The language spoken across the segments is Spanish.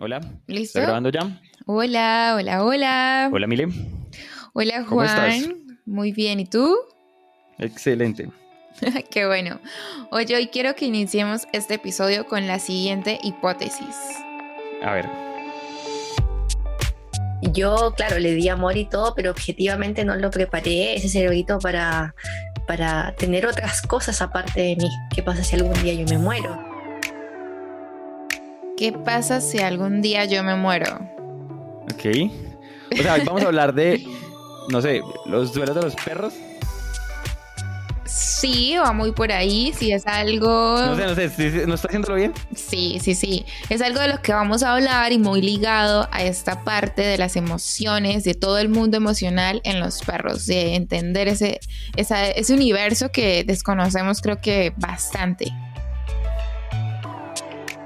Hola, ¿Listo? ¿estás grabando ya? Hola, hola, hola. Hola, Mile, Hola, ¿cómo estás? Juan. Muy bien, ¿y tú? Excelente. Qué bueno. Oye, hoy quiero que iniciemos este episodio con la siguiente hipótesis. A ver, Yo, claro, le di amor y todo, pero objetivamente no lo preparé ese cerebrito para tener otras cosas aparte de mí. ¿Qué pasa si algún día yo me muero? ¿Qué pasa si algún día yo me muero? ok. O sea, hoy vamos a hablar de, no sé, los duelos de los perros. Sí, va muy por ahí. Si es algo. No sé, ¿no está haciéndolo bien? Sí, sí, sí. Es algo de lo que vamos a hablar y muy ligado a esta parte de las emociones, de todo el mundo emocional en los perros, de entender ese universo que desconocemos creo que bastante.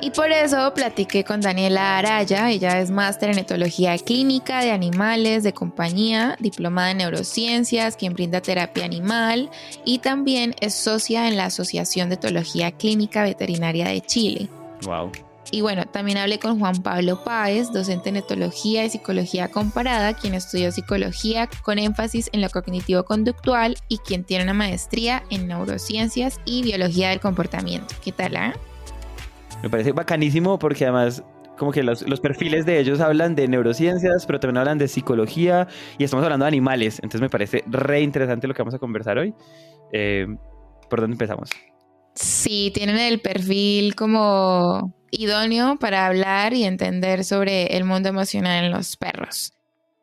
Y por eso platiqué con Daniela Araya. Ella es máster en etología clínica de animales de compañía, diplomada en neurociencias, quien brinda terapia animal y también es socia en la Asociación de Etología Clínica Veterinaria de Chile. Wow. Y bueno, también hablé con Juan Pablo Páez, docente en etología y psicología comparada, quien estudió psicología con énfasis en lo cognitivo-conductual y quien tiene una maestría en neurociencias y biología del comportamiento. ¿Qué tal, Me parece bacanísimo porque además como que los perfiles de ellos hablan de neurociencias, pero también hablan de psicología y estamos hablando de animales. Entonces me parece re interesante lo que vamos a conversar hoy. Eh, ¿Por dónde empezamos? Sí, tienen el perfil como idóneo para hablar y entender sobre el mundo emocional en los perros.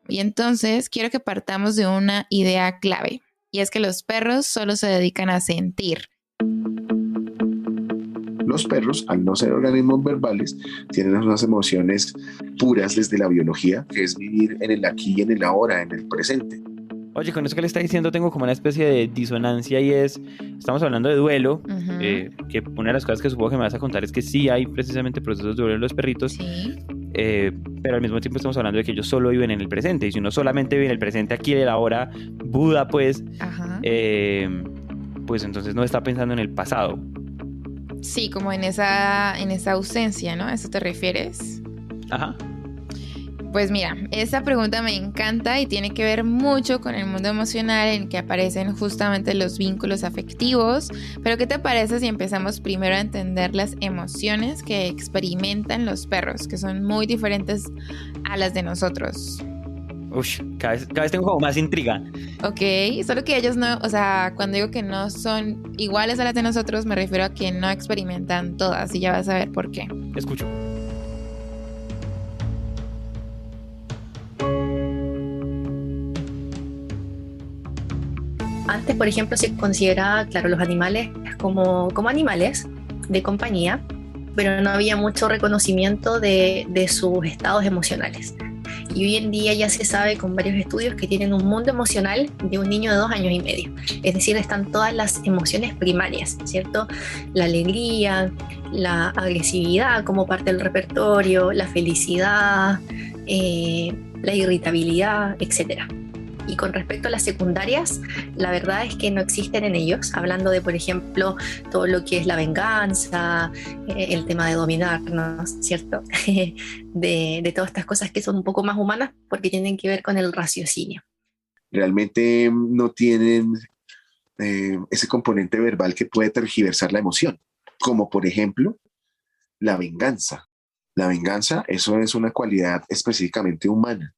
Y entonces quiero que partamos de una idea clave, y es que los perros solo se dedican a sentir. Los perros, al no ser organismos verbales, tienen unas emociones puras desde la biología, que es vivir en el aquí y en el ahora, en el presente. Oye, con eso que le está diciendo tengo como una especie de disonancia y es, estamos hablando de duelo, que una de las cosas que supongo que me vas a contar es que sí hay precisamente procesos de duelo en los perritos, Sí. pero al mismo tiempo estamos hablando de que ellos solo viven en el presente, y si uno solamente vive en el presente aquí y el ahora, Buda pues, Ajá. pues entonces no está pensando en el pasado. Sí, como en esa ausencia, ¿no? ¿A eso te refieres? Ajá. Pues mira, esta pregunta me encanta y tiene que ver mucho con el mundo emocional en que aparecen justamente los vínculos afectivos. Pero ¿qué te parece si empezamos primero a entender las emociones que experimentan los perros, que son muy diferentes a las de nosotros? Ush, cada vez tengo como más intriga. Ok, solo que ellos no, o sea, cuando digo que no son iguales a las de nosotros, me refiero a que no experimentan todas y ya vas a ver por qué. Escucho. Antes, por ejemplo, se consideraba, claro, los animales como animales de compañía, pero no había mucho reconocimiento de sus estados emocionales. Y hoy en día ya se sabe con varios estudios que tienen un mundo emocional de un niño de 2 años y medio. Es decir, están todas las emociones primarias, ¿cierto? La alegría, la agresividad como parte del repertorio, la felicidad, la irritabilidad, etcétera. Y con respecto a las secundarias, la verdad es que no existen en ellos, hablando de, por ejemplo, todo lo que es la venganza, el tema de dominarnos, ¿cierto? de todas estas cosas que son un poco más humanas porque tienen que ver con el raciocinio. Realmente no tienen ese componente verbal que puede tergiversar la emoción, como por ejemplo la venganza. La venganza, eso es una cualidad específicamente humana.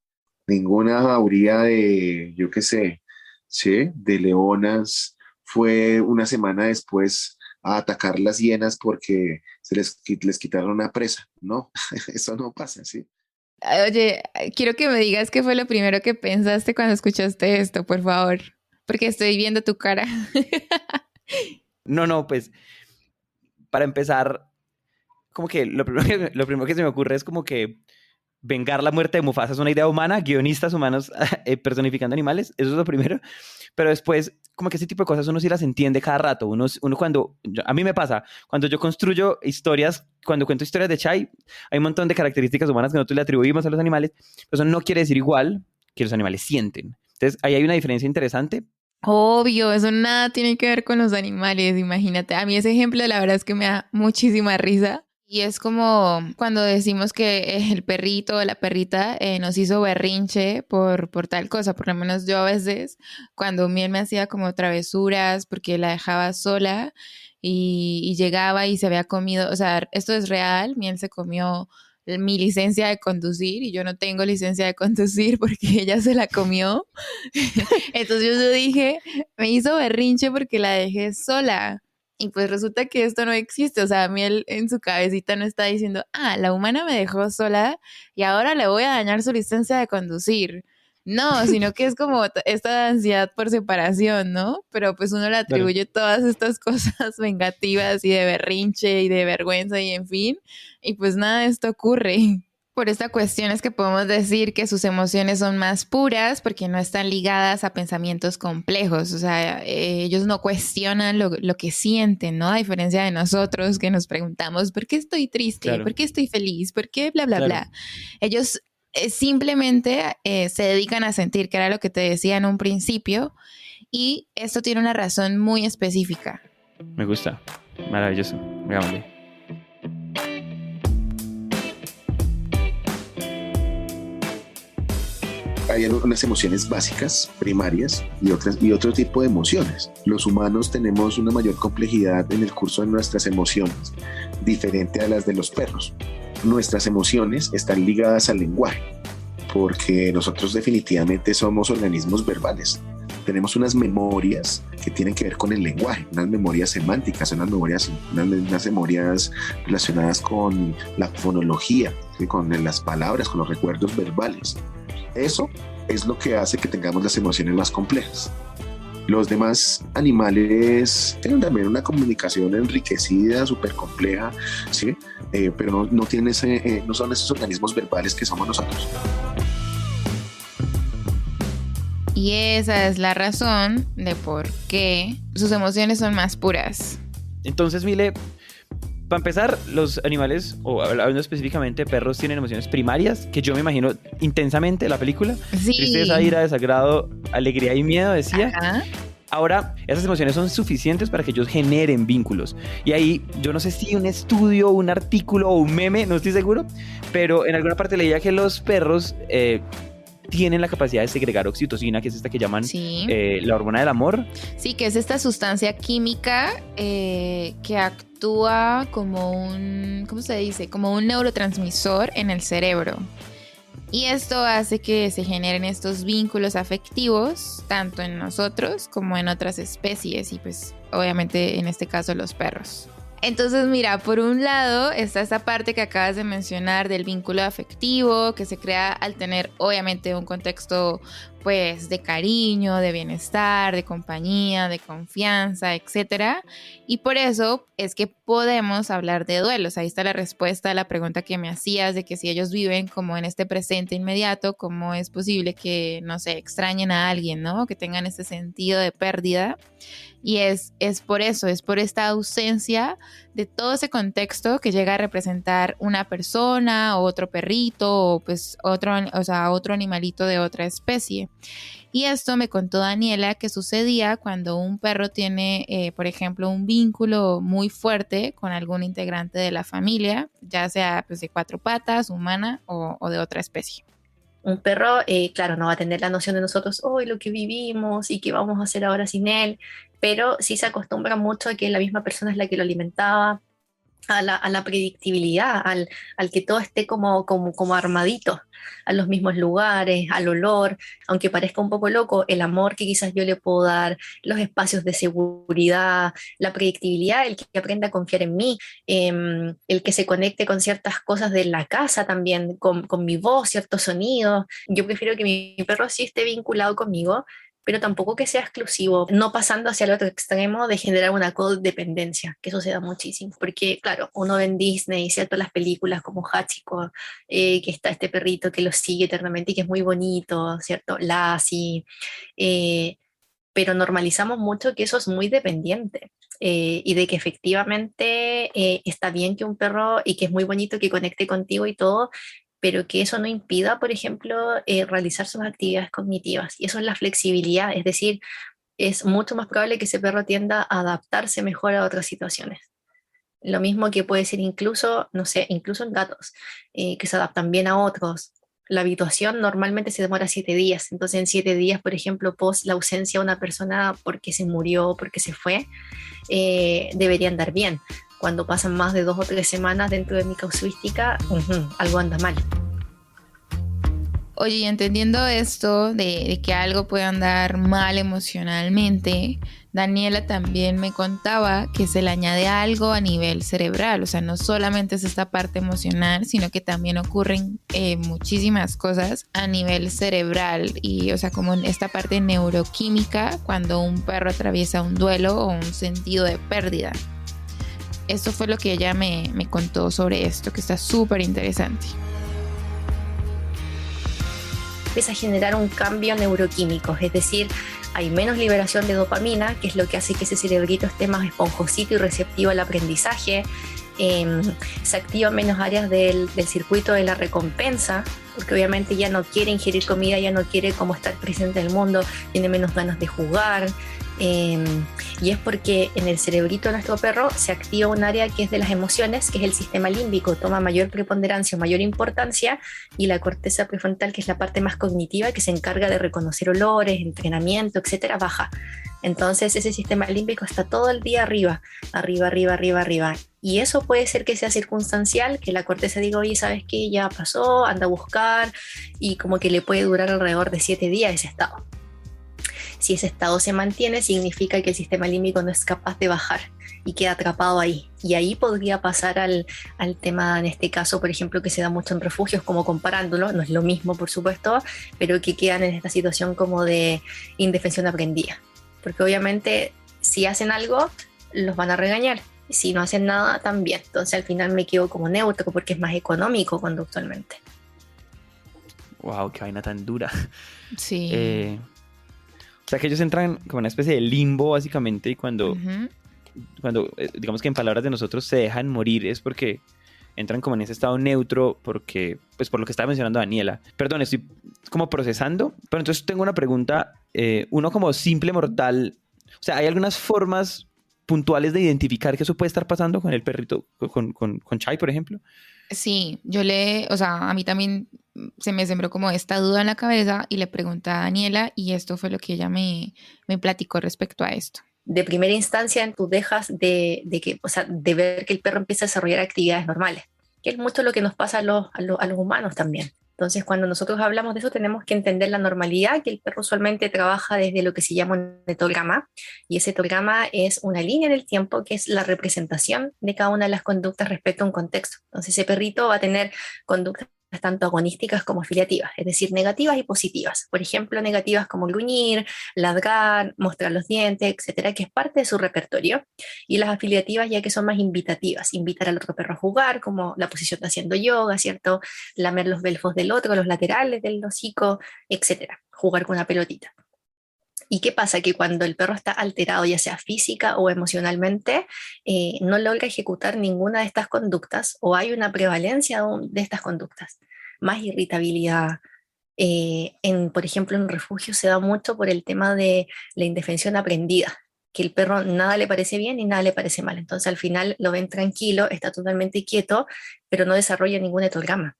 Ninguna jauría de, yo qué sé, ¿sí? De leonas fue una semana después a atacar las hienas porque les quitaron una presa. No, eso no pasa, ¿sí? Oye, quiero que me digas qué fue lo primero que pensaste cuando escuchaste esto, por favor, porque estoy viendo tu cara. No, pues, para empezar, como que lo primero que se me ocurre es como que vengar la muerte de Mufasa es una idea humana, guionistas humanos personificando animales, eso es lo primero, pero después como que ese tipo de cosas uno sí las entiende cada rato, uno cuando, a mí me pasa, cuando yo construyo historias, cuando cuento historias de Chai, hay un montón de características humanas que nosotros le atribuimos a los animales, pero eso no quiere decir igual que los animales sienten. Entonces ahí hay una diferencia interesante. Obvio, eso nada tiene que ver con los animales, imagínate. A mí ese ejemplo la verdad es que me da muchísima risa, Y es como cuando decimos que el perrito o la perrita nos hizo berrinche por tal cosa. Por lo menos yo a veces, cuando Miel me hacía como travesuras porque la dejaba sola y llegaba y se había comido, o sea, esto es real, Miel se comió mi licencia de conducir y yo no tengo licencia de conducir porque ella se la comió. Entonces yo dije, me hizo berrinche porque la dejé sola. Y pues resulta que esto no existe, o sea, a mí él en su cabecita no está diciendo, la humana me dejó sola y ahora le voy a dañar su licencia de conducir. No, sino que es como esta ansiedad por separación, ¿no? Pero pues uno le Claro. atribuye todas estas cosas vengativas y de berrinche y de vergüenza y en fin, y pues nada de esto ocurre. Por esta cuestión es que podemos decir que sus emociones son más puras porque no están ligadas a pensamientos complejos, o sea, ellos no cuestionan lo que sienten, ¿no? A diferencia de nosotros que nos preguntamos, ¿por qué estoy triste? Claro. ¿Por qué estoy feliz? ¿Por qué bla, bla, Claro. bla? Ellos simplemente se dedican a sentir, que era lo que te decía en un principio, y esto tiene una razón muy específica. Me gusta. Maravilloso. Hagámosle. Hay unas emociones básicas, primarias, y otro tipo de emociones. Los humanos tenemos una mayor complejidad en el curso de nuestras emociones, diferente a las de los perros. Nuestras emociones están ligadas al lenguaje, porque nosotros definitivamente somos organismos verbales. Tenemos unas memorias que tienen que ver con el lenguaje, unas memorias semánticas, unas memorias relacionadas con la fonología, ¿sí? Con las palabras, con los recuerdos verbales. Eso es lo que hace que tengamos las emociones más complejas. Los demás animales tienen también una comunicación enriquecida, súper compleja, ¿sí? Pero no tienen no son esos organismos verbales que somos nosotros. Y esa es la razón de por qué sus emociones son más puras. Entonces, Mile, para empezar, los animales, o hablando específicamente perros, tienen emociones primarias, que yo me imagino intensamente la película. Sí. Tristeza, ira, desagrado, alegría y miedo, decía. Ajá. Ahora, esas emociones son suficientes para que ellos generen vínculos. Y ahí, yo no sé si un estudio, un artículo o un meme, no estoy seguro, pero en alguna parte leía que los perros tienen la capacidad de segregar oxitocina, que es esta que llaman Sí. La hormona del amor. Sí, que es esta sustancia química que actúa como un, ¿cómo se dice? Como un neurotransmisor en el cerebro. Y esto hace que se generen estos vínculos afectivos, tanto en nosotros como en otras especies, y pues obviamente en este caso los perros. Entonces, mira, por un lado está esta parte que acabas de mencionar del vínculo afectivo, que se crea al tener obviamente un contexto pues de cariño, de bienestar, de compañía, de confianza, etcétera. Y por eso es que podemos hablar de duelos. Ahí está la respuesta a la pregunta que me hacías de que si ellos viven como en este presente inmediato, ¿cómo es posible que, no sé, extrañen a alguien, ¿no? Que tengan ese sentido de pérdida. Y es por eso, es por esta ausencia de todo ese contexto que llega a representar una persona o otro perrito o pues otro animalito de otra especie. Y esto me contó Daniela que sucedía cuando un perro tiene, por ejemplo, un vínculo muy fuerte con algún integrante de la familia, ya sea pues, de cuatro patas, humana o de otra especie. Un perro, claro, no va a tener la noción de nosotros, hoy lo que vivimos y qué vamos a hacer ahora sin él, pero sí se acostumbra mucho a que la misma persona es la que lo alimentaba, a la predictibilidad, al que todo esté como armadito, a los mismos lugares, al olor, aunque parezca un poco loco, el amor que quizás yo le puedo dar, los espacios de seguridad, la predictibilidad, el que aprenda a confiar en mí, el que se conecte con ciertas cosas de la casa también, con mi voz, ciertos sonidos. Yo prefiero que mi perro sí esté vinculado conmigo, pero tampoco que sea exclusivo, no pasando hacia el otro extremo de generar una codependencia, que eso se da muchísimo, porque claro, uno ve en Disney, ¿cierto? Las películas como Hachiko, que está este perrito que lo sigue eternamente y que es muy bonito, ¿cierto? Lassie, pero normalizamos mucho que eso es muy dependiente. Y de que efectivamente está bien que un perro y que es muy bonito que conecte contigo y todo, pero que eso no impida, por ejemplo, realizar sus actividades cognitivas. Y eso es la flexibilidad, es decir, es mucho más probable que ese perro tienda a adaptarse mejor a otras situaciones. Lo mismo que puede ser incluso, no sé, incluso en gatos, que se adaptan bien a otros. La habituación normalmente se demora 7 días, entonces en 7 días, por ejemplo, post la ausencia de una persona porque se murió, porque se fue, debería andar bien. Cuando pasan más de 2 o 3 semanas dentro de mi casuística, algo anda mal. Oye, y entendiendo esto de que algo puede andar mal emocionalmente, Daniela también me contaba que se le añade algo a nivel cerebral, o sea, no solamente es esta parte emocional, sino que también ocurren muchísimas cosas a nivel cerebral y, o sea, como en esta parte neuroquímica cuando un perro atraviesa un duelo o un sentido de pérdida. Esto fue lo que ella me contó sobre esto, que está súper interesante. Empieza a generar un cambio neuroquímico, es decir, hay menos liberación de dopamina, que es lo que hace que ese cerebrito esté más esponjosito y receptivo al aprendizaje. Se activan menos áreas del circuito de la recompensa, porque obviamente ya no quiere ingerir comida, ya no quiere como estar presente en el mundo, tiene menos ganas de jugar. Y es porque en el cerebrito de nuestro perro se activa un área que es de las emociones, que es el sistema límbico, toma mayor preponderancia, mayor importancia, y la corteza prefrontal, que es la parte más cognitiva, que se encarga de reconocer olores, entrenamiento, etcétera, baja. Entonces ese sistema límbico está todo el día arriba, arriba, arriba, arriba, arriba. Y eso puede ser que sea circunstancial, que la corteza diga, oye, ¿sabes qué? Ya pasó, anda a buscar, y como que le puede durar alrededor de 7 días ese estado. Si ese estado se mantiene, significa que el sistema límbico no es capaz de bajar y queda atrapado ahí. Y ahí podría pasar al tema, en este caso, por ejemplo, que se da mucho en refugios, como comparándolo, no es lo mismo, por supuesto, pero que quedan en esta situación como de indefensión aprendida. Porque obviamente, si hacen algo, los van a regañar. Si no hacen nada, también. Entonces, al final me quedo como neutro porque es más económico conductualmente. Wow, qué vaina tan dura. Sí. O sea, que ellos entran como una especie de limbo, básicamente, y cuando, digamos que en palabras de nosotros se dejan morir, es porque entran como en ese estado neutro, porque, pues por lo que estaba mencionando Daniela. Perdón, estoy como procesando, pero entonces tengo una pregunta. Uno como simple mortal, o sea, ¿hay algunas formas puntuales de identificar que eso puede estar pasando con el perrito, con Chai, por ejemplo? Sí, o sea, a mí también se me sembró como esta duda en la cabeza y le pregunté a Daniela y esto fue lo que ella me platicó respecto a esto. De primera instancia, tú dejas que, o sea, de ver que el perro empieza a desarrollar actividades normales, que es mucho lo que nos pasa a los humanos también. Entonces, cuando nosotros hablamos de eso, tenemos que entender la normalidad, que el perro usualmente trabaja desde lo que se llama un etograma, y ese etograma es una línea en el tiempo que es la representación de cada una de las conductas respecto a un contexto. Entonces, ese perrito va a tener conductas tanto agonísticas como afiliativas, es decir, negativas y positivas. Por ejemplo, negativas como gruñir, ladrar, mostrar los dientes, etcétera, que es parte de su repertorio. Y las afiliativas ya que son más invitativas, invitar al otro perro a jugar, como la posición de haciendo yoga, ¿cierto? Lamer los belfos del otro, los laterales del hocico, etcétera. Jugar con una pelotita. ¿Y qué pasa? Que cuando el perro está alterado, ya sea física o emocionalmente, no logra ejecutar ninguna de estas conductas o hay una prevalencia de estas conductas. Más irritabilidad. Por ejemplo, en refugio se da mucho por el tema de la indefensión aprendida, que el perro nada le parece bien y nada le parece mal. Entonces al final lo ven tranquilo, está totalmente quieto, pero no desarrolla ningún etograma.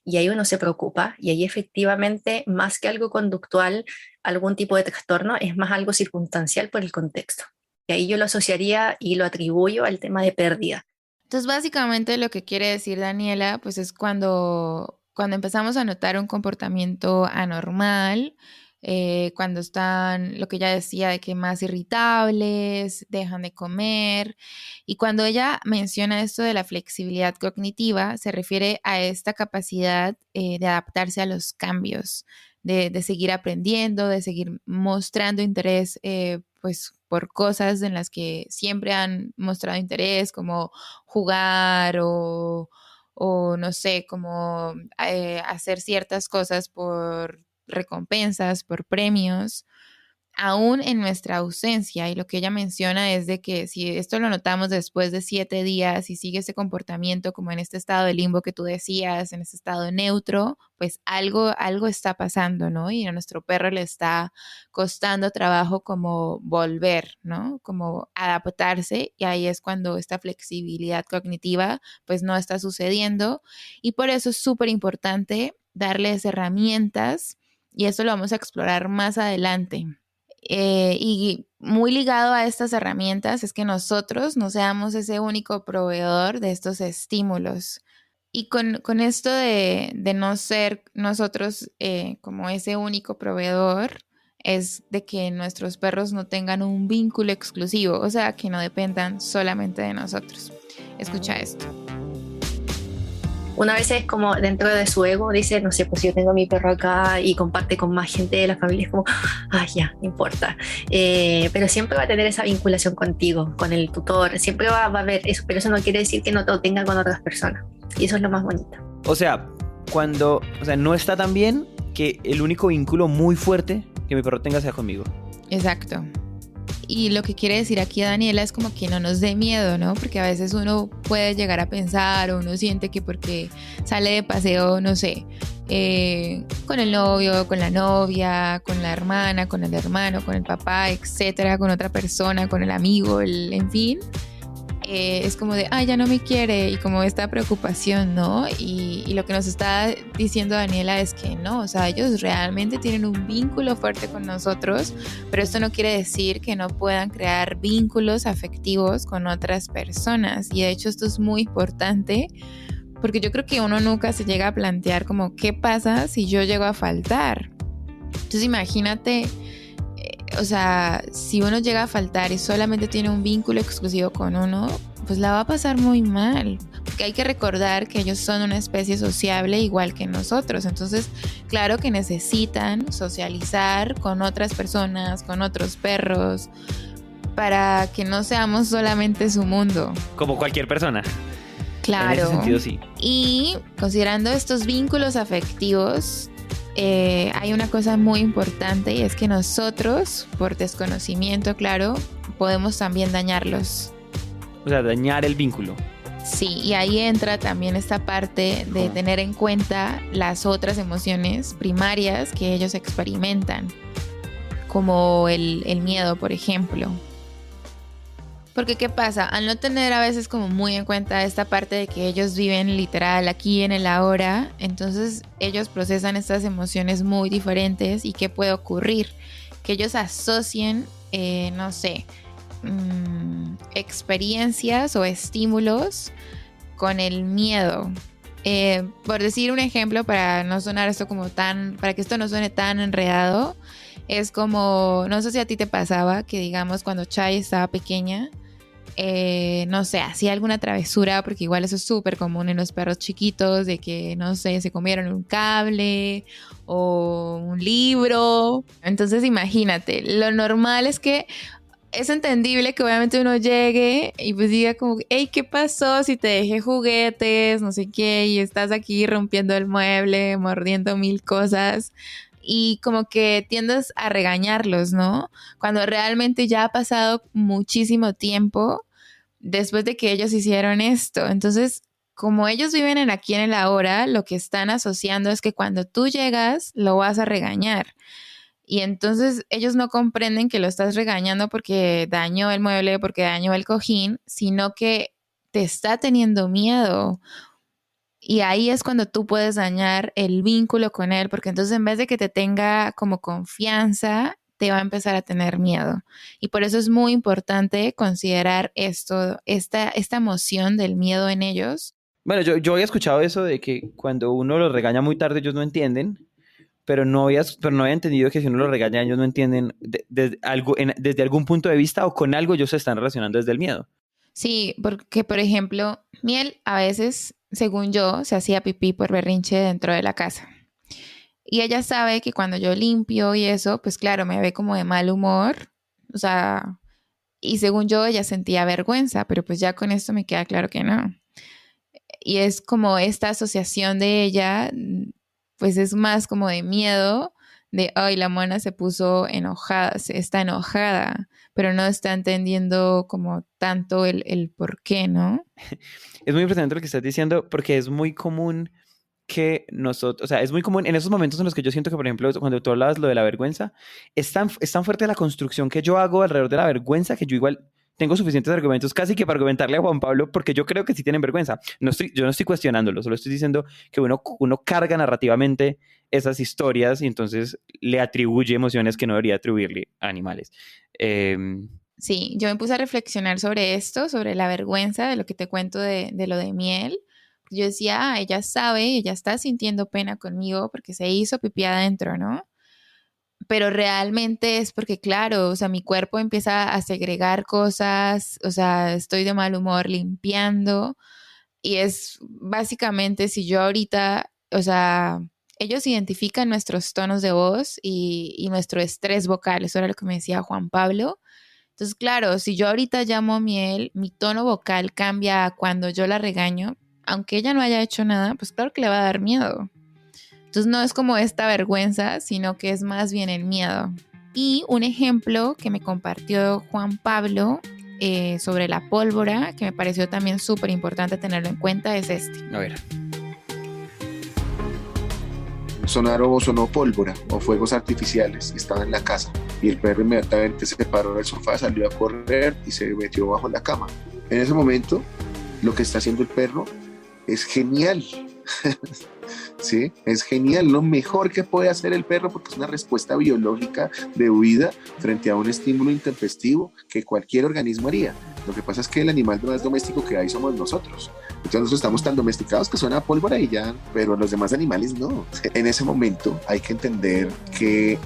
Y ahí uno se preocupa y ahí efectivamente, más que algo conductual, algún tipo de trastorno, es más algo circunstancial por el contexto. Y ahí yo lo asociaría y lo atribuyo al tema de pérdida. Entonces, básicamente lo que quiere decir Daniela, pues es cuando empezamos a notar un comportamiento anormal, cuando están, lo que ella decía, de que más irritables, dejan de comer, y cuando ella menciona esto de la flexibilidad cognitiva, se refiere a esta capacidad de adaptarse a los cambios, de seguir aprendiendo, de seguir mostrando interés, pues por cosas en las que siempre han mostrado interés, como jugar o no sé, como hacer ciertas cosas por recompensas, por premios. aún en nuestra ausencia. Y lo que ella menciona es de que si esto lo notamos después de 7 días y sigue ese comportamiento como en este estado de limbo que tú decías, en este estado neutro, pues algo está pasando, ¿no? Y a nuestro perro le está costando trabajo como volver, ¿no? Como adaptarse, y ahí es cuando esta flexibilidad cognitiva pues no está sucediendo, y por eso es súper importante darles herramientas, y eso lo vamos a explorar más adelante. Y muy ligado a estas herramientas es que nosotros no seamos ese único proveedor de estos estímulos. Y con esto de no ser nosotros como ese único proveedor, es de que nuestros perros no tengan un vínculo exclusivo, o sea, que no dependan solamente de nosotros. Escucha esto. Una vez es como dentro de su ego, dice, no sé, pues yo tengo a mi perro acá y comparte con más gente de la familia, es como, ya, no importa. Pero siempre va a tener esa vinculación contigo, con el tutor, siempre va a haber eso, pero eso no quiere decir que no lo tenga con otras personas. Y eso es lo más bonito. O sea, no está tan bien que el único vínculo muy fuerte que mi perro tenga sea conmigo. Exacto. Y lo que quiere decir aquí Daniela es como que no nos dé miedo, ¿no? Porque a veces uno puede llegar a pensar, o uno siente que porque sale de paseo, no sé, con el novio, con la novia, con la hermana, con el hermano, con el papá, etcétera, con otra persona, con el amigo, en fin, es como de, ya no me quiere, y como esta preocupación, ¿no? Y lo que nos está diciendo Daniela es que no, o sea, ellos realmente tienen un vínculo fuerte con nosotros, pero esto no quiere decir que no puedan crear vínculos afectivos con otras personas. Y de hecho esto es muy importante, porque yo creo que uno nunca se llega a plantear como, ¿qué pasa si yo llego a faltar? Entonces imagínate, o sea, si uno llega a faltar y solamente tiene un vínculo exclusivo con uno, pues la va a pasar muy mal, porque hay que recordar que ellos son una especie sociable igual que nosotros. Entonces, claro que necesitan socializar con otras personas, con otros perros, para que no seamos solamente su mundo. Como cualquier persona. Claro. En ese sentido, sí. Y considerando estos vínculos afectivos, hay una cosa muy importante, y es que nosotros, por desconocimiento, claro, podemos también dañarlos. O sea, dañar el vínculo. Sí, y ahí entra también esta parte de tener en cuenta las otras emociones primarias que ellos experimentan, como el miedo, por ejemplo. Porque ¿qué pasa? Al no tener a veces como muy en cuenta esta parte de que ellos viven literal aquí en el ahora, entonces ellos procesan estas emociones muy diferentes. ¿Y qué puede ocurrir? Que ellos asocien, no sé, experiencias o estímulos con el miedo. Por decir un ejemplo, para no sonar esto como para que esto no suene tan enredado, es como, no sé si a ti te pasaba que, digamos, cuando Chai estaba pequeña, no sé, hacía alguna travesura, porque igual eso es súper común en los perros chiquitos, de que, no sé, se comieron un cable o un libro. Entonces imagínate, lo normal es que es entendible que obviamente uno llegue y pues diga como, hey, ¿qué pasó si te dejé juguetes, no sé qué, y estás aquí rompiendo el mueble, mordiendo mil cosas? Y como que tiendes a regañarlos, ¿no? Cuando realmente ya ha pasado muchísimo tiempo después de que ellos hicieron esto. Entonces, como ellos viven aquí en el ahora, lo que están asociando es que cuando tú llegas, lo vas a regañar. Y entonces ellos no comprenden que lo estás regañando porque dañó el mueble, porque dañó el cojín, sino que te está teniendo miedo. Y ahí es cuando tú puedes dañar el vínculo con él, porque entonces en vez de que te tenga como confianza, te va a empezar a tener miedo. Y por eso es muy importante considerar esta emoción del miedo en ellos. Bueno, yo había escuchado eso de que cuando uno los regaña muy tarde, ellos no entienden, pero no había entendido que si uno los regaña, ellos no entienden desde algún punto de vista, o con algo ellos se están relacionando desde el miedo. Sí, porque por ejemplo, Miel a veces, según yo, se hacía pipí por berrinche dentro de la casa. Y ella sabe que cuando yo limpio y eso, pues claro, me ve como de mal humor. O sea, y según yo, ella sentía vergüenza, pero pues ya con esto me queda claro que no. Y es como esta asociación de ella, pues es más como de miedo de, ay, la mona se puso enojada, está enojada, pero no está entendiendo como tanto el por qué, ¿no? Es muy importante lo que estás diciendo porque es muy común que nosotros, o sea, es muy común en esos momentos en los que yo siento que, por ejemplo, cuando tú hablabas lo de la vergüenza, es tan fuerte la construcción que yo hago alrededor de la vergüenza que yo igual tengo suficientes argumentos casi que para argumentarle a Juan Pablo porque yo creo que sí tienen vergüenza. Yo no estoy cuestionándolo, solo estoy diciendo que uno carga narrativamente esas historias y entonces le atribuye emociones que no debería atribuirle a animales. Eh, Sí, yo me puse a reflexionar sobre esto, sobre la vergüenza de lo que te cuento de lo de miel. Yo decía, ah, ella sabe, ella está sintiendo pena conmigo porque se hizo pipí adentro, ¿no? Pero realmente es porque, claro, o sea, mi cuerpo empieza a segregar cosas, o sea, estoy de mal humor limpiando y es básicamente si yo ahorita, o sea, ellos identifican nuestros tonos de voz y nuestro estrés vocal, eso era lo que me decía Juan Pablo. Entonces, claro, si yo ahorita llamo a Miel, mi tono vocal cambia a cuando yo la regaño, aunque ella no haya hecho nada, pues claro que le va a dar miedo. Entonces no es como esta vergüenza, sino que es más bien el miedo. Y un ejemplo que me compartió Juan Pablo sobre la pólvora, que me pareció también súper importante tenerlo en cuenta, es este. a ver. Sonó pólvora o fuegos artificiales, estaba en la casa y el perro inmediatamente se paró del sofá, salió a correr y se metió bajo la cama. En ese momento, lo que está haciendo el perro es genial. Sí, es genial, lo mejor que puede hacer el perro porque es una respuesta biológica de huida frente a un estímulo intempestivo que cualquier organismo haría. Lo que pasa es que el animal más doméstico que hay somos nosotros. Entonces nosotros estamos tan domesticados que suena a pólvora y ya, pero los demás animales no. En ese momento hay que entender que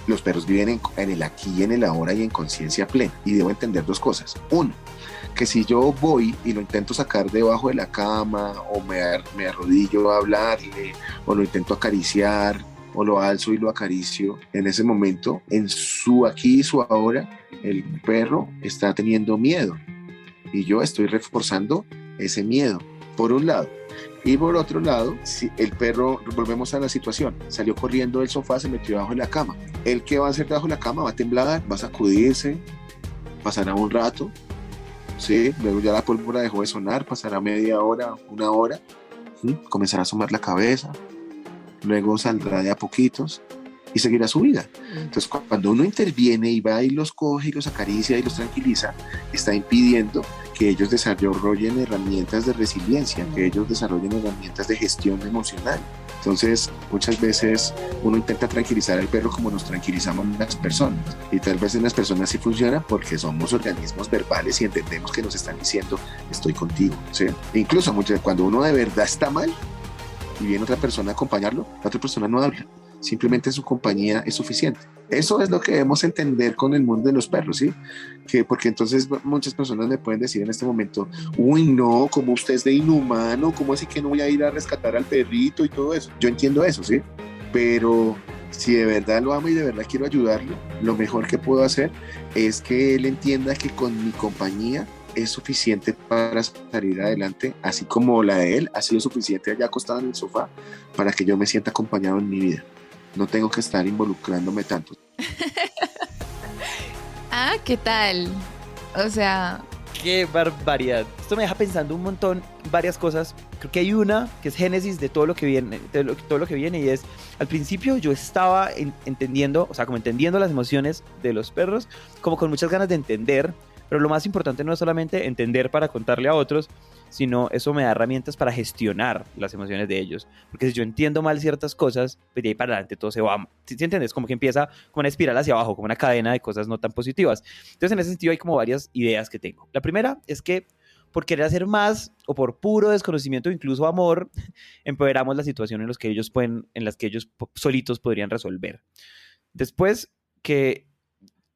los perros viven en el aquí y en el ahora y en conciencia plena. Y debo entender dos cosas. Uno, que si yo voy y lo intento sacar debajo de la cama o me arrodillo a hablarle o lo intento acariciar o lo alzo y lo acaricio, en ese momento, en su aquí y su ahora, el perro está teniendo miedo y yo estoy reforzando ese miedo, por un lado. Y por otro lado, si el perro, volvemos a la situación, salió corriendo del sofá, se metió debajo de la cama. ¿El qué va a hacer debajo de la cama? Va a temblar, va a sacudirse, pasará un rato, ¿sí? Luego ya la pólvora dejó de sonar, pasará media hora, una hora, ¿sí? Comenzará a asomar la cabeza, luego saldrá de a poquitos y seguirá su vida. Entonces, cuando uno interviene y va y los coge y los acaricia y los tranquiliza, está impidiendo que ellos desarrollen herramientas de resiliencia, que ellos desarrollen herramientas de gestión emocional. Entonces, muchas veces uno intenta tranquilizar al perro como nos tranquilizamos las personas. Y tal vez en las personas sí funciona porque somos organismos verbales y entendemos que nos están diciendo, estoy contigo, ¿sí? E incluso cuando uno de verdad está mal y viene otra persona a acompañarlo, la otra persona no habla. Simplemente su compañía es suficiente. Eso es lo que debemos entender con el mundo de los perros, ¿sí? Porque entonces muchas personas me pueden decir en este momento, uy, no, como usted es de inhumano, ¿cómo así que no voy a ir a rescatar al perrito y todo eso? Yo entiendo eso, ¿sí? Pero si de verdad lo amo y de verdad quiero ayudarlo, lo mejor que puedo hacer es que él entienda que con mi compañía es suficiente para salir adelante, así como la de él ha sido suficiente allá acostado en el sofá para que yo me sienta acompañado en mi vida. No tengo que estar involucrándome tanto. Ah, ¿qué tal? O sea, ¡Qué barbaridad! Esto me deja pensando un montón, varias cosas. Creo que hay una que es génesis de todo lo que viene, todo lo que viene y es, al principio yo estaba entendiendo, o sea, como entendiendo las emociones de los perros, como con muchas ganas de entender, pero lo más importante no es solamente entender para contarle a otros, sino eso me da herramientas para gestionar las emociones de ellos. Porque si yo entiendo mal ciertas cosas, pues de ahí para adelante todo se va. ¿Sí entiendes? Como que empieza como una espiral hacia abajo, como una cadena de cosas no tan positivas. Entonces, en ese sentido, hay como varias ideas que tengo. La primera es que por querer hacer más o por puro desconocimiento o incluso amor, empeoramos la situación en las que ellos solitos podrían resolver. Después, que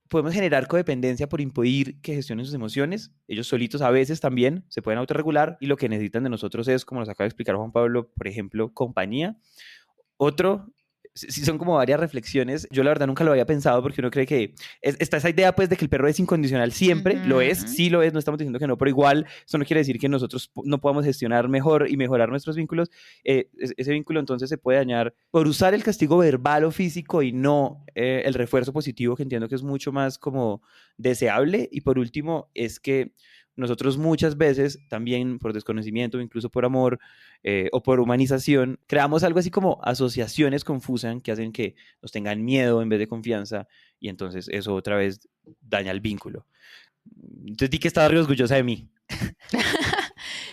podemos generar codependencia por impedir que gestionen sus emociones. Ellos solitos a veces también se pueden autorregular y lo que necesitan de nosotros es, como nos acaba de explicar Juan Pablo, por ejemplo, compañía. Otro sí son como varias reflexiones. Yo la verdad nunca lo había pensado porque uno cree que está esa idea pues de que el perro es incondicional siempre, lo es, sí lo es, no estamos diciendo que no, pero igual eso no quiere decir que nosotros no podamos gestionar mejor y mejorar nuestros vínculos. Ese vínculo entonces se puede dañar por usar el castigo verbal o físico y no el refuerzo positivo, que entiendo que es mucho más como deseable. Y por último es que nosotros muchas veces también por desconocimiento, incluso por amor o por humanización, creamos algo así como asociaciones confusas que hacen que nos tengan miedo en vez de confianza y entonces eso otra vez daña el vínculo. Entonces di que estaba re orgullosa de mí.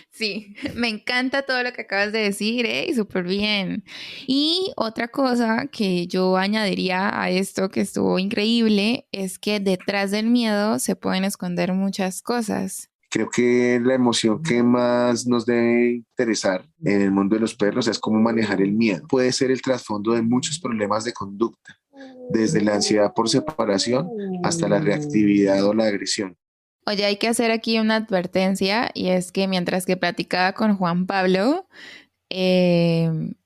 Sí, me encanta todo lo que acabas de decir, y súper bien. Y otra cosa que yo añadiría a esto que estuvo increíble es que detrás del miedo se pueden esconder muchas cosas. Creo que la emoción que más nos debe interesar en el mundo de los perros es cómo manejar el miedo. Puede ser el trasfondo de muchos problemas de conducta, desde la ansiedad por separación hasta la reactividad o la agresión. Oye, hay que hacer aquí una advertencia y es que mientras que platicaba con Juan Pablo,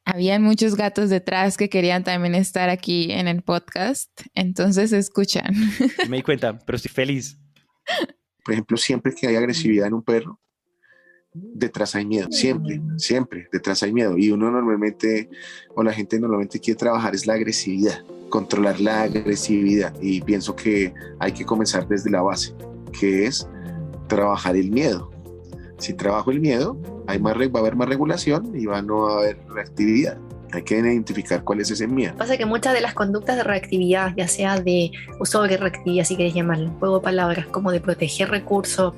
habían muchos gatos detrás que querían también estar aquí en el podcast, entonces escuchan. Me di cuenta, pero estoy feliz. Por ejemplo, siempre que hay agresividad en un perro, detrás hay miedo, siempre, detrás hay miedo. Y uno normalmente, o la gente normalmente quiere trabajar es la agresividad, controlar la agresividad. Y pienso que hay que comenzar desde la base, que es trabajar el miedo. Si trabajo el miedo, va a haber más regulación y no va a haber reactividad. Hay que identificar cuál es ese miedo. Pasa que muchas de las conductas de reactividad, ya sea de uso de reactividad, si queréis llamarlo, juego de palabras, como de proteger recursos,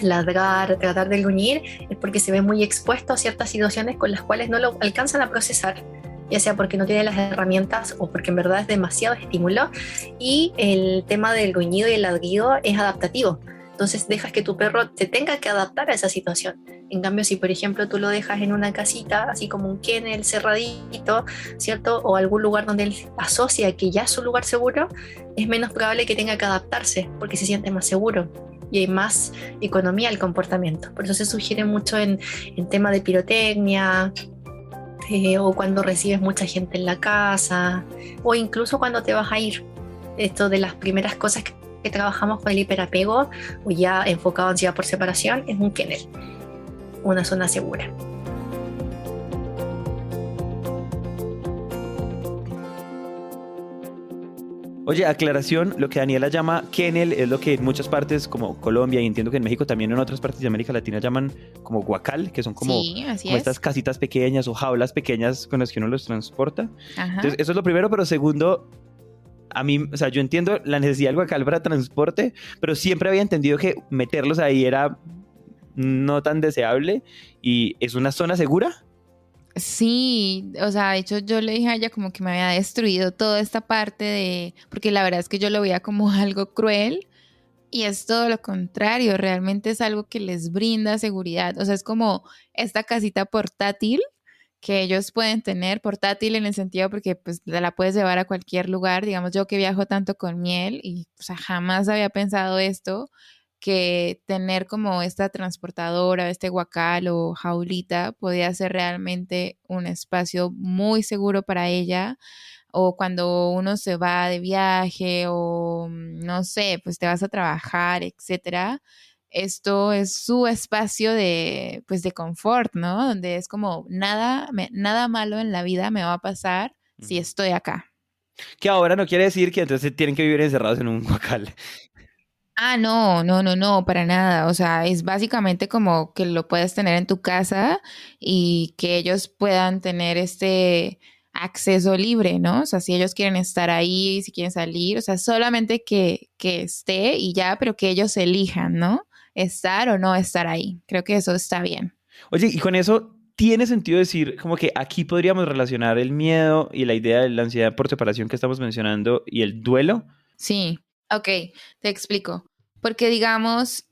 ladrar, tratar de gruñir, es porque se ve muy expuesto a ciertas situaciones con las cuales no lo alcanzan a procesar, ya sea porque no tiene las herramientas o porque en verdad es demasiado estímulo. Y el tema del gruñido y el ladrido es adaptativo. Entonces dejas que tu perro se tenga que adaptar a esa situación. En cambio, si por ejemplo tú lo dejas en una casita, así como un kennel cerradito, ¿cierto? O algún lugar donde él asocia que ya es su lugar seguro, es menos probable que tenga que adaptarse porque se siente más seguro y hay más economía al comportamiento. Por eso se sugiere mucho en tema de pirotecnia, o cuando recibes mucha gente en la casa, o incluso cuando te vas a ir. Esto de las primeras cosas que trabajamos con el hiperapego o ya enfocado en ansiedad por separación es un kennel, una zona segura. Oye, aclaración, lo que Daniela llama kennel es lo que en muchas partes como Colombia y entiendo que en México también en otras partes de América Latina llaman como guacal, que son como, Sí, así como es. estas casitas pequeñas o jaulas pequeñas con las que uno los transporta. Ajá. Entonces, eso es lo primero, pero segundo, a mí, o sea, yo entiendo la necesidad del guacal para transporte, pero siempre había entendido que meterlos ahí era no tan deseable y es una zona segura. Sí, o sea, de hecho yo le dije a ella como que me había destruido toda esta parte de, porque la verdad es que yo lo veía como algo cruel y es todo lo contrario, realmente es algo que les brinda seguridad, o sea, es como esta casita portátil que ellos pueden tener, portátil en el sentido porque pues la puedes llevar a cualquier lugar, digamos yo que viajo tanto con Miel y o sea, jamás había pensado esto, que tener como esta transportadora, este guacal o jaulita podía ser realmente un espacio muy seguro para ella, o cuando uno se va de viaje o no sé, pues te vas a trabajar, etcétera. Esto es su espacio de, pues de confort, ¿no? Donde es como nada malo en la vida me va a pasar si estoy acá. Que ahora no quiere decir que entonces tienen que vivir encerrados en un guacal. Ah, no, para nada. O sea, es básicamente como que lo puedes tener en tu casa y que ellos puedan tener este acceso libre, ¿no? O sea, si ellos quieren estar ahí, si quieren salir, o sea, solamente que esté y ya, pero que ellos elijan, ¿no? Estar o no estar ahí. Creo que eso está bien. Oye, y con eso tiene sentido decir como que aquí podríamos relacionar el miedo y la idea de la ansiedad por separación que estamos mencionando y el duelo. Sí, ok, te explico. Porque digamos,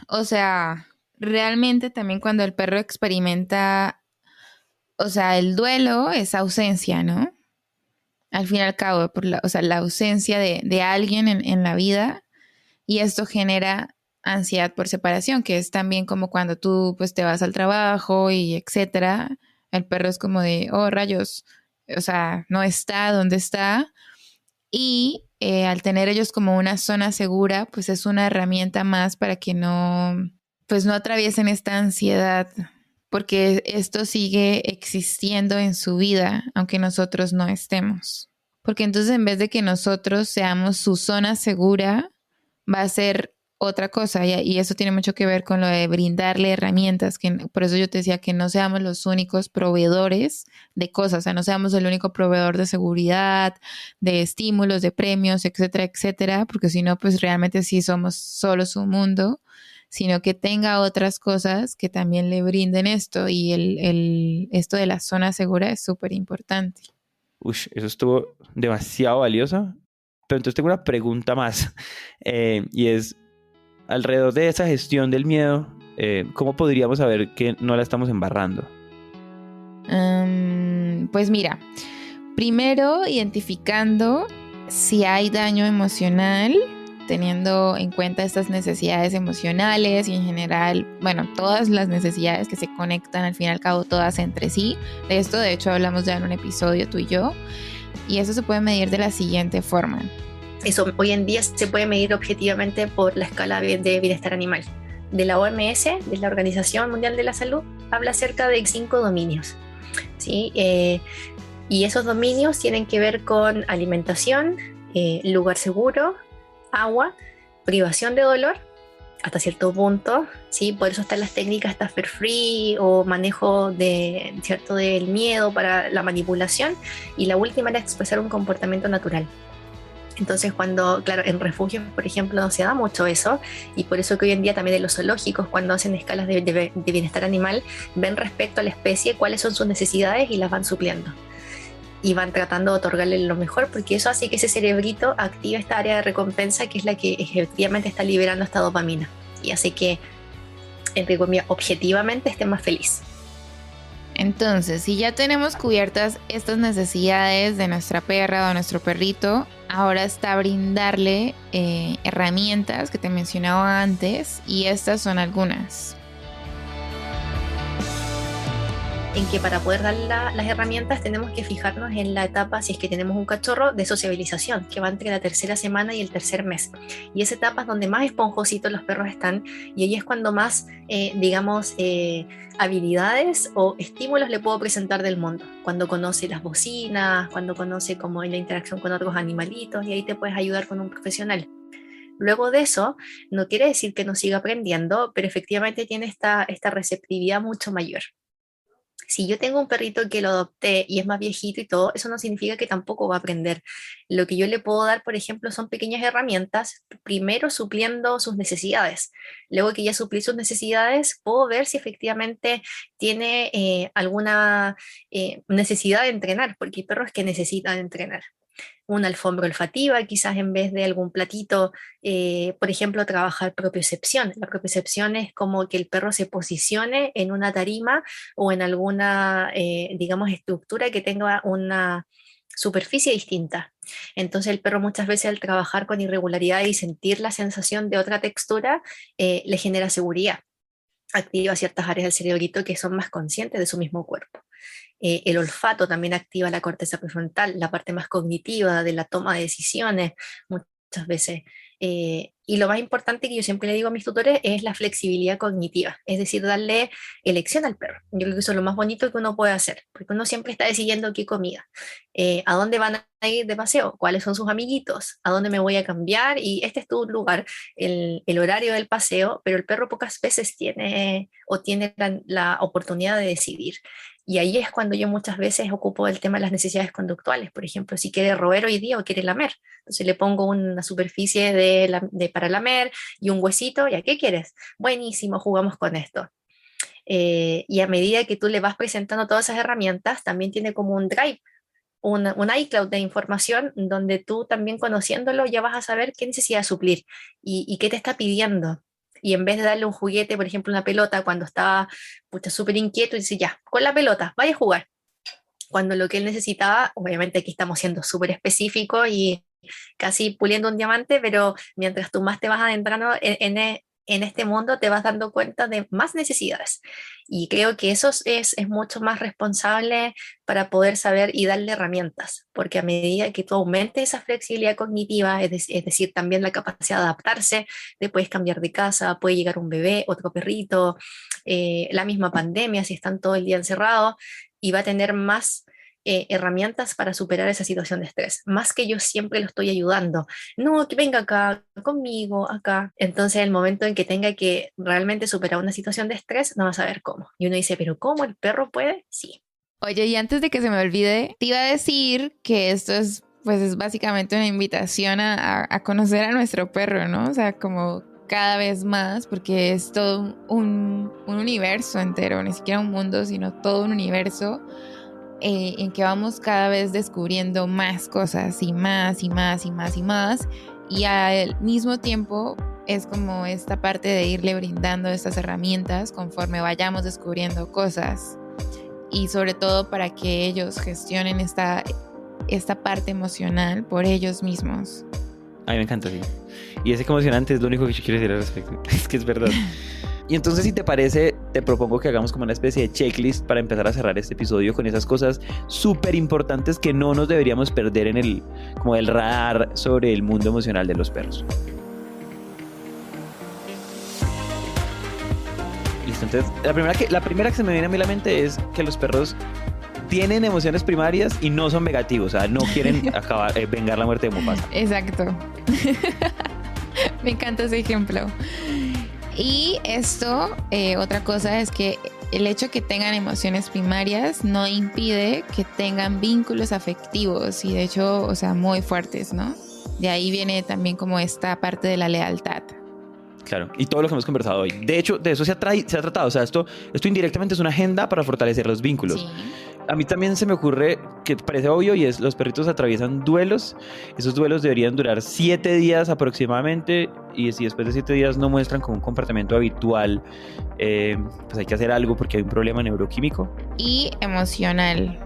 o sea, realmente también cuando el perro experimenta, o sea, el duelo es ausencia, ¿no? Al fin y al cabo, o sea, la ausencia de alguien en la vida y esto genera ansiedad por separación, que es también como cuando tú pues te vas al trabajo y etcétera, el perro es como de, oh rayos, o sea, no está donde está. Y al tener ellos como una zona segura, pues es una herramienta más para que no, pues no atraviesen esta ansiedad, porque esto sigue existiendo en su vida, aunque nosotros no estemos. Porque entonces en vez de que nosotros seamos su zona segura, va a ser otra cosa, y eso tiene mucho que ver con lo de brindarle herramientas, que por eso yo te decía que no seamos los únicos proveedores de cosas, o sea, no seamos el único proveedor de seguridad, de estímulos, de premios, etcétera, etcétera, porque si no, pues realmente sí somos solo su mundo, sino que tenga otras cosas que también le brinden esto, y esto de la zona segura es súper importante. Ush, eso estuvo demasiado valioso. Pero entonces tengo una pregunta más, y es, alrededor de esa gestión del miedo, ¿cómo podríamos saber que no la estamos embarrando? Pues mira, primero identificando si hay daño emocional, teniendo en cuenta estas necesidades emocionales y en general, bueno, todas las necesidades que se conectan al fin y al cabo todas entre sí. De esto de hecho hablamos ya en un episodio tú y yo, y eso se puede medir de la siguiente forma. Eso hoy en día se puede medir objetivamente por la escala de bienestar animal. De la OMS, de la Organización Mundial de la Salud, habla acerca de 5 dominios, ¿sí? Y esos dominios tienen que ver con alimentación, lugar seguro, agua, privación de dolor, hasta cierto punto, ¿sí? Por eso están las técnicas Staffer Free o manejo de, ¿cierto?, del miedo para la manipulación, y la última era expresar un comportamiento natural. Entonces cuando, claro, en refugios, por ejemplo, no se da mucho eso, y por eso que hoy en día también en los zoológicos, cuando hacen escalas de bienestar animal, ven respecto a la especie cuáles son sus necesidades y las van supliendo. Y van tratando de otorgarle lo mejor, porque eso hace que ese cerebrito active esta área de recompensa, que es la que efectivamente está liberando esta dopamina, y hace que, entre comillas, objetivamente esté más feliz. Entonces, si ya tenemos cubiertas estas necesidades de nuestra perra o de nuestro perrito, ahora está brindarle herramientas que te mencionaba antes, y estas son algunas. En que para poder dar las herramientas tenemos que fijarnos en la etapa, si es que tenemos un cachorro, de sociabilización, que va entre la 3ª semana y el 3er mes. Y esa etapa es donde más esponjositos los perros están, y ahí es cuando más, habilidades o estímulos le puedo presentar del mundo. Cuando conoce las bocinas, cuando conoce como la interacción con otros animalitos, y ahí te puedes ayudar con un profesional. Luego de eso, no quiere decir que no siga aprendiendo, pero efectivamente tiene esta receptividad mucho mayor. Si yo tengo un perrito que lo adopté y es más viejito y todo, eso no significa que tampoco va a aprender. Lo que yo le puedo dar, por ejemplo, son pequeñas herramientas, primero supliendo sus necesidades. Luego que ya suplí sus necesidades, puedo ver si efectivamente tiene alguna necesidad de entrenar, porque hay perros que necesitan entrenar. Una alfombra olfativa, quizás en vez de algún platito, por ejemplo, trabajar propiocepción. La propiocepción es como que el perro se posicione en una tarima o en alguna, digamos, estructura que tenga una superficie distinta. Entonces el perro muchas veces, al trabajar con irregularidad y sentir la sensación de otra textura, le genera seguridad. Activa ciertas áreas del cerebrito que son más conscientes de su mismo cuerpo. El olfato también activa la corteza prefrontal, la parte más cognitiva de la toma de decisiones, muchas veces. Y lo más importante que yo siempre le digo a mis tutores es la flexibilidad cognitiva, es decir, darle elección al perro. Yo creo que eso es lo más bonito que uno puede hacer, porque uno siempre está decidiendo qué comida, a dónde van a ir de paseo, cuáles son sus amiguitos, a dónde me voy a cambiar, y este es tu lugar, el horario del paseo, pero el perro pocas veces tiene la oportunidad de decidir. Y ahí es cuando yo muchas veces ocupo el tema de las necesidades conductuales. Por ejemplo, si quiere roer hoy día o quiere lamer, entonces le pongo una superficie para lamer y un huesito. ¿Ya qué quieres? Buenísimo, jugamos con esto. Y a medida que tú le vas presentando todas esas herramientas, también tiene como un drive, un iCloud de información, donde tú también, conociéndolo, ya vas a saber qué necesita suplir y qué te está pidiendo. Y en vez de darle un juguete, por ejemplo una pelota, cuando estaba súper inquieto, y dice, ya, con la pelota, vaya a jugar. Cuando lo que él necesitaba, obviamente aquí estamos siendo súper específicos y casi puliendo un diamante, pero mientras tú más te vas adentrando en este mundo te vas dando cuenta de más necesidades. Y creo que eso es mucho más responsable para poder saber y darle herramientas, porque a medida que tú aumentes esa flexibilidad cognitiva, es decir, también la capacidad de adaptarse, te puedes cambiar de casa, puede llegar un bebé, otro perrito, la misma pandemia, si están todo el día encerrados, y va a tener más herramientas para superar esa situación de estrés, más que yo siempre lo estoy ayudando, no, que venga acá, conmigo, acá. Entonces, el momento en que tenga que realmente superar una situación de estrés, no va a saber cómo. Y uno dice, ¿pero cómo el perro puede? Sí. Oye, y antes de que se me olvide, te iba a decir que esto es, pues es básicamente una invitación a conocer a nuestro perro, ¿no? O sea, como cada vez más, porque es todo un universo entero, ni siquiera un mundo, sino todo un universo en que vamos cada vez descubriendo más cosas y más y más y más y más, y al mismo tiempo es como esta parte de irle brindando estas herramientas conforme vayamos descubriendo cosas, y sobre todo para que ellos gestionen esta parte emocional por ellos mismos. A mí me encanta, sí. Y ese emocionante es lo único que yo quiero decir al respecto. Es que es verdad. Y entonces, si te parece, te propongo que hagamos como una especie de checklist para empezar a cerrar este episodio con esas cosas súper importantes que no nos deberíamos perder en el radar sobre el mundo emocional de los perros. Listo, entonces, la primera que se me viene a mí a la mente es que los perros tienen emociones primarias y no son vengativos, o sea, no quieren vengar la muerte de Mufasa. Exacto. Me encanta ese ejemplo. Y esto, otra cosa es que el hecho que tengan emociones primarias no impide que tengan vínculos afectivos, y de hecho, o sea, muy fuertes, ¿no? De ahí viene también como esta parte de la lealtad. Claro, y todo lo que hemos conversado hoy. De hecho, de eso se ha tratado. O sea, esto indirectamente es una agenda para fortalecer los vínculos. Sí. A mí también se me ocurre que parece obvio, y es: los perritos atraviesan duelos. Esos duelos deberían durar 7 días aproximadamente, y si después de 7 días no muestran como un comportamiento habitual, pues hay que hacer algo porque hay un problema neuroquímico. Y emocional.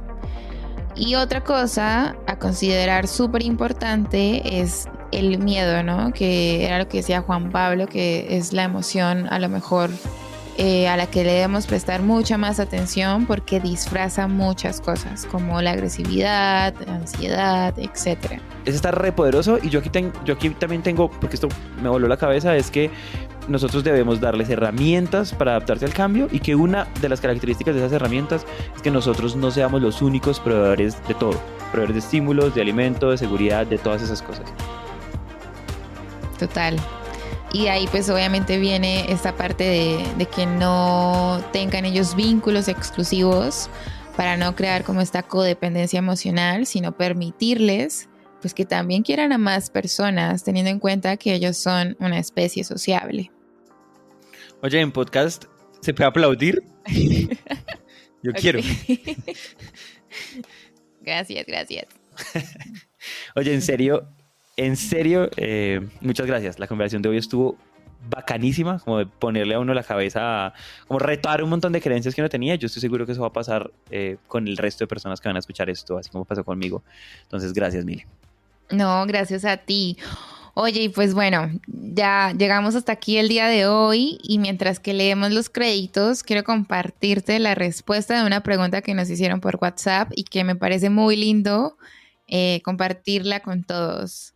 Y otra cosa a considerar súper importante es el miedo, ¿no? Que era lo que decía Juan Pablo, que es la emoción a lo mejor a la que le debemos prestar mucha más atención, porque disfraza muchas cosas como la agresividad, la ansiedad, etc. Ese está re poderoso, y yo aquí también tengo, porque esto me voló la cabeza, es que nosotros debemos darles herramientas para adaptarse al cambio, y que una de las características de esas herramientas es que nosotros no seamos los únicos proveedores de todo, proveedores de estímulos, de alimento, de seguridad, de todas esas cosas. Total. Y ahí pues obviamente viene esta parte de que no tengan ellos vínculos exclusivos, para no crear como esta codependencia emocional, sino permitirles pues que también quieran a más personas, teniendo en cuenta que ellos son una especie sociable. Oye, en podcast ¿se puede aplaudir? Yo quiero. Gracias. Oye, en serio, muchas gracias. La conversación de hoy estuvo bacanísima, como de ponerle a uno la cabeza, como retar un montón de creencias que uno tenía. Yo estoy seguro que eso va a pasar con el resto de personas que van a escuchar esto, así como pasó conmigo. Entonces, gracias, Mili. No, gracias a ti. Oye, y pues bueno, ya llegamos hasta aquí el día de hoy, y mientras que leemos los créditos, quiero compartirte la respuesta de una pregunta que nos hicieron por WhatsApp y que me parece muy lindo compartirla con todos.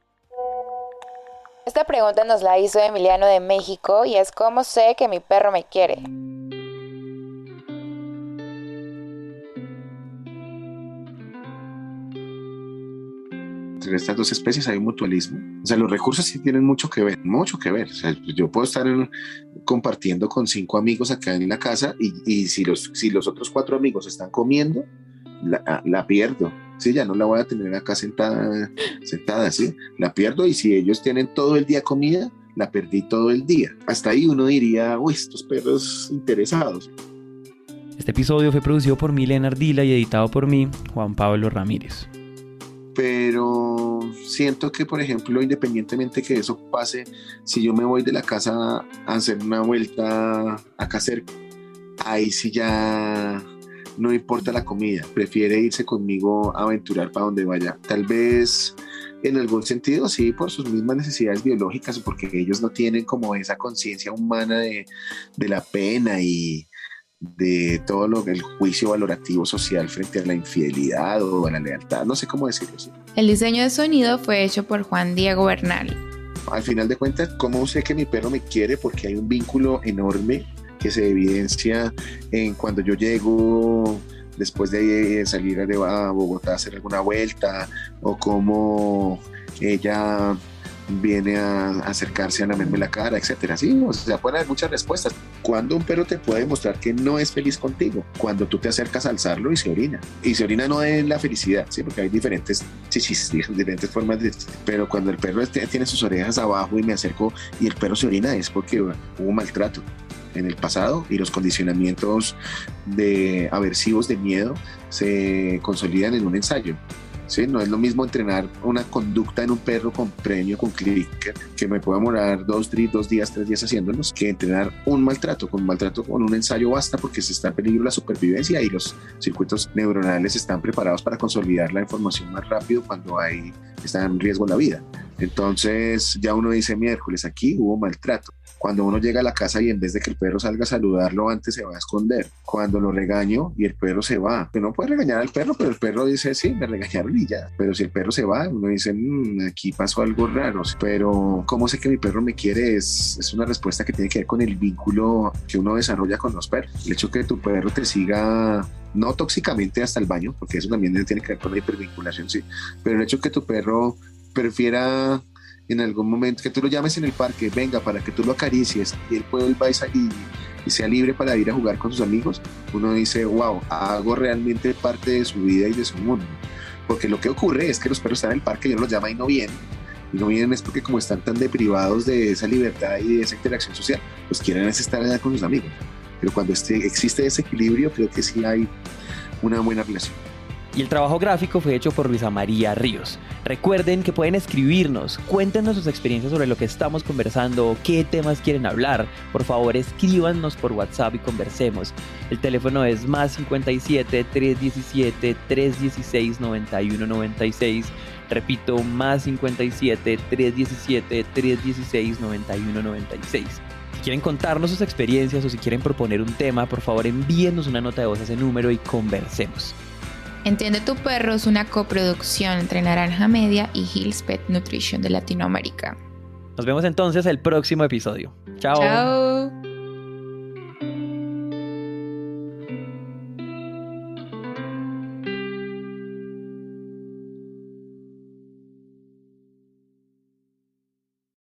Esta pregunta nos la hizo Emiliano de México, y es: ¿cómo sé que mi perro me quiere? Entre estas dos especies hay un mutualismo. O sea, los recursos sí tienen mucho que ver, mucho que ver. O sea, yo puedo estar compartiendo con 5 amigos acá en la casa, y si los otros 4 amigos están comiendo, la pierdo. Sí, ya no la voy a tener acá sentada, ¿sí? La pierdo, y si ellos tienen todo el día comida, la perdí todo el día. Hasta ahí uno diría, uy, estos perros interesados. Este episodio fue producido por Milena Ardila y editado por mí, Juan Pablo Ramírez. Pero siento que, por ejemplo, independientemente que eso pase, si yo me voy de la casa a hacer una vuelta acá cerca, ahí sí ya no importa la comida, prefiere irse conmigo a aventurar para donde vaya. Tal vez En algún sentido, sí, por sus mismas necesidades biológicas, porque ellos no tienen como esa conciencia humana de la pena y de todo el juicio valorativo social frente a la infidelidad o a la lealtad, no sé cómo decirlo así. El diseño de sonido fue hecho por Juan Diego Bernal. Al final de cuentas, ¿cómo sé que mi perro me quiere? Porque hay un vínculo enorme que se evidencia en cuando yo llego después de salir a Bogotá a hacer alguna vuelta, o cómo ella viene a acercarse a lamerme la cara, etcétera. Sí, o sea, pueden haber muchas respuestas. Cuando un perro te puede demostrar que no es feliz contigo, cuando tú te acercas a alzarlo y se orina no en la felicidad, sí, porque hay diferentes chichis, diferentes formas de, pero cuando el perro tiene sus orejas abajo y me acerco y el perro se orina, es porque hubo maltrato en el pasado y los condicionamientos aversivos de miedo se consolidan en un ensayo. ¿Sí? No es lo mismo entrenar una conducta en un perro con premio, con clicker, que me pueda demorar 2 días, 3 días haciéndolos, que entrenar un maltrato. Con maltrato con un ensayo basta, porque se está en peligro la supervivencia y los circuitos neuronales están preparados para consolidar la información más rápido cuando está en riesgo la vida. Entonces ya uno dice, miércoles, aquí hubo maltrato. Cuando uno llega a la casa y en vez de que el perro salga a saludarlo antes, se va a esconder. Cuando lo regaño y el perro se va, que no puede regañar al perro, pero el perro dice, sí, me regañaron y ya. Pero si el perro se va, uno dice, aquí pasó algo raro. Pero ¿cómo sé que mi perro me quiere? Es una respuesta que tiene que ver con el vínculo que uno desarrolla con los perros. El hecho que tu perro te siga, no tóxicamente hasta el baño, porque eso también tiene que ver con la hipervinculación, sí, pero el hecho que tu perro prefiera en algún momento que tú lo llames en el parque, venga, para que tú lo acaricies y él vuelva y sea libre para ir a jugar con sus amigos, uno dice, wow, hago realmente parte de su vida y de su mundo. Porque lo que ocurre es que los perros están en el parque y uno los llama y no vienen. Y no vienen es porque como están tan deprivados de esa libertad y de esa interacción social, pues quieren estar allá con sus amigos. Pero cuando existe ese equilibrio, creo que sí hay una buena relación. Y el trabajo gráfico fue hecho por Luisa María Ríos. Recuerden que pueden escribirnos, cuéntenos sus experiencias sobre lo que estamos conversando, qué temas quieren hablar. Por favor, escríbanos por WhatsApp y conversemos. El teléfono es +57 317 316 9196. Repito, +57 317 316 9196. Si quieren contarnos sus experiencias o si quieren proponer un tema, por favor envíennos una nota de voz a ese número y conversemos. Entiende tu perro es una coproducción entre Naranja Media y Hills Pet Nutrition de Latinoamérica. Nos vemos entonces el próximo episodio. Chao. Chao.